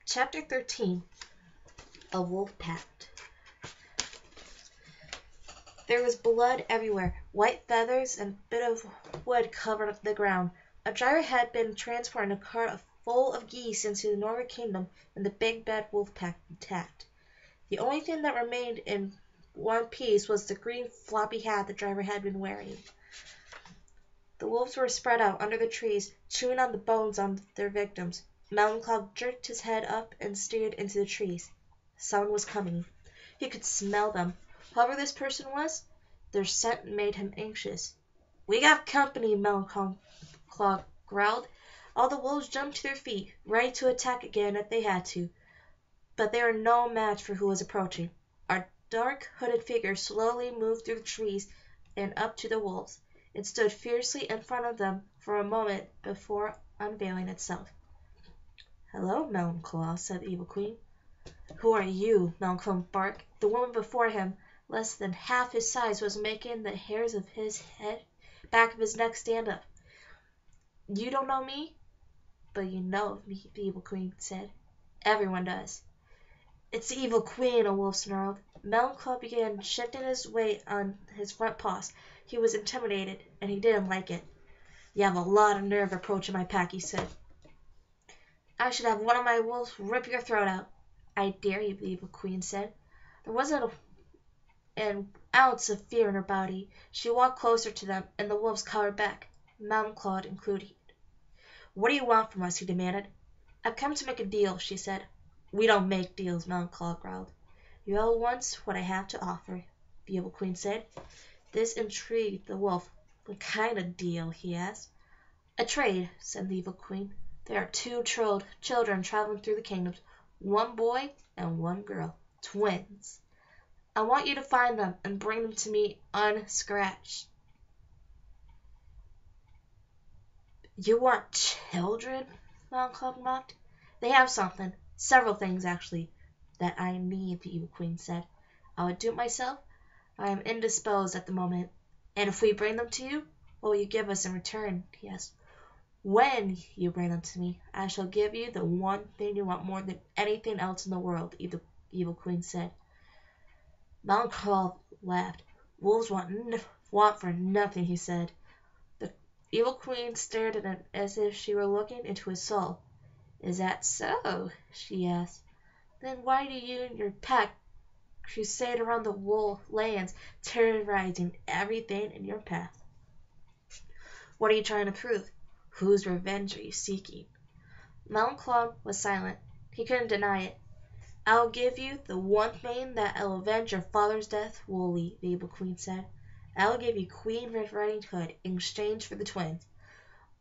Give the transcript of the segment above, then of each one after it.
Chapter 13. A Wolf Pact. There was blood everywhere. White feathers and a bit of wood covered the ground. A driver had been transporting a cart full of geese into the northern kingdom, and the big bad wolf pack attacked. The only thing that remained in one piece was the green floppy hat the driver had been wearing. The wolves were spread out under the trees, chewing on the bones of their victims. Mountain Cloud jerked his head up and stared into the trees. Someone was coming. He could smell them. Whoever this person was, their scent made him anxious. "We got company," Mountain Cloud growled. All the wolves jumped to their feet, ready to attack again if they had to. But they were no match for who was approaching. A dark, hooded figure slowly moved through the trees and up to the wolves. It stood fiercely in front of them for a moment before unveiling itself. "Hello, Mountain Claw," said the Evil Queen. "Who are you?" Mountain Claw barked. The woman before him, less than half his size, was making the hairs of his back of his neck stand up. "You don't know me, but you know of me," the Evil Queen said. "Everyone does." "It's the Evil Queen," a wolf snarled. Mountain Claw began shifting his weight on his front paws. He was intimidated, and he didn't like it. "You have a lot of nerve approaching my pack," he said. "I should have one of my wolves rip your throat out." "I dare you," the Evil Queen said. There wasn't an ounce of fear in her body. She walked closer to them, and the wolves cowered back, Mountain Claw included. "What do you want from us?" he demanded. "I've come to make a deal," she said. "We don't make deals," Mountain Claw growled. "You all want what I have to offer," the Evil Queen said. This intrigued the wolf. "What kind of deal?" he asked. "A trade," said the Evil Queen. "There are two children traveling through the kingdoms, one boy and one girl, twins. I want you to find them and bring them to me unscratched." "You want children?" Mountain Claw mocked. "They have something, several things actually, that I need," the Evil Queen said. "I would do it myself. I am indisposed at the moment." "And if we bring them to you, what will you give us in return?" he asked. "When you bring them to me, I shall give you the one thing you want more than anything else in the world," the Evil Queen said. Mountain Claw laughed. "Wolves want for nothing," he said. The Evil Queen stared at him as if she were looking into his soul. "Is that so?" she asked. "Then why do you and your pack crusade around the wolf lands, terrorizing everything in your path? What are you trying to prove? Whose revenge are you seeking?" Mountain Claw was silent. He couldn't deny it. "I will give you the one thing that will avenge your father's death, Wooly," the Evil Queen said. "I will give you Queen Red Riding Hood in exchange for the twins."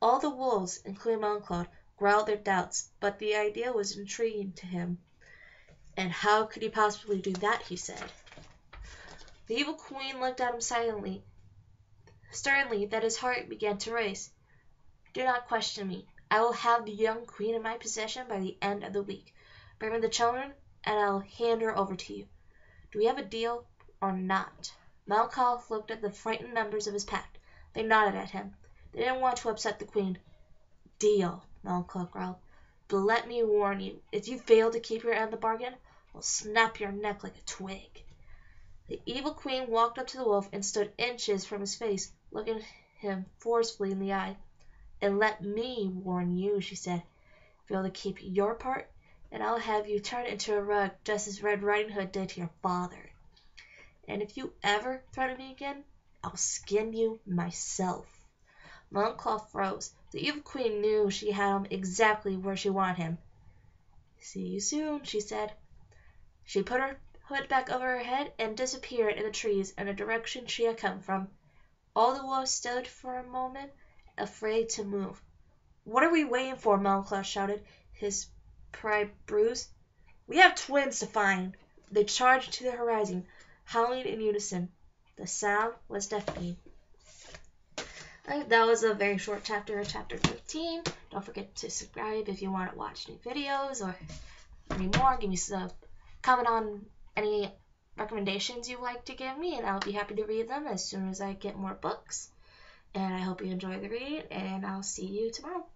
All the wolves, including Mountain Claw, growled their doubts, but the idea was intriguing to him. "And how could you possibly do that?" he said. The Evil Queen looked at him sternly that his heart began to race. "Do not question me. I will have the young queen in my possession by the end of the week. Bring me the children, and I will hand her over to you. Do we have a deal or not?" Mountain Claw looked at the frightened members of his pack. They nodded at him. They didn't want to upset the queen. "Deal," Mountain Claw growled. "But let me warn you, if you fail to keep your end of the bargain, I'll snap your neck like a twig." The Evil Queen walked up to the wolf and stood inches from his face, looking him forcefully in the eye. "And let me warn you," she said. "Fail to keep your part, and I'll have you turned into a rug just as Red Riding Hood did to your father. And if you ever threaten me again, I'll skin you myself." Mountain Claw froze. The Evil Queen knew she had him exactly where she wanted him. "See you soon," she said. She put her hood back over her head and disappeared in the trees in the direction she had come from. All the wolves stood for a moment, afraid to move. "What are we waiting for?" Mountain Claw shouted, his pride bruised. "We have twins to find." They charged to the horizon, howling in unison. The sound was deafening. That was a very short chapter, chapter 13. Don't forget to subscribe if you want to watch new videos or any more. Give me some comment on any recommendations you'd like to give me, and I'll be happy to read them as soon as I get more books. And I hope you enjoy the reading, and I'll see you tomorrow.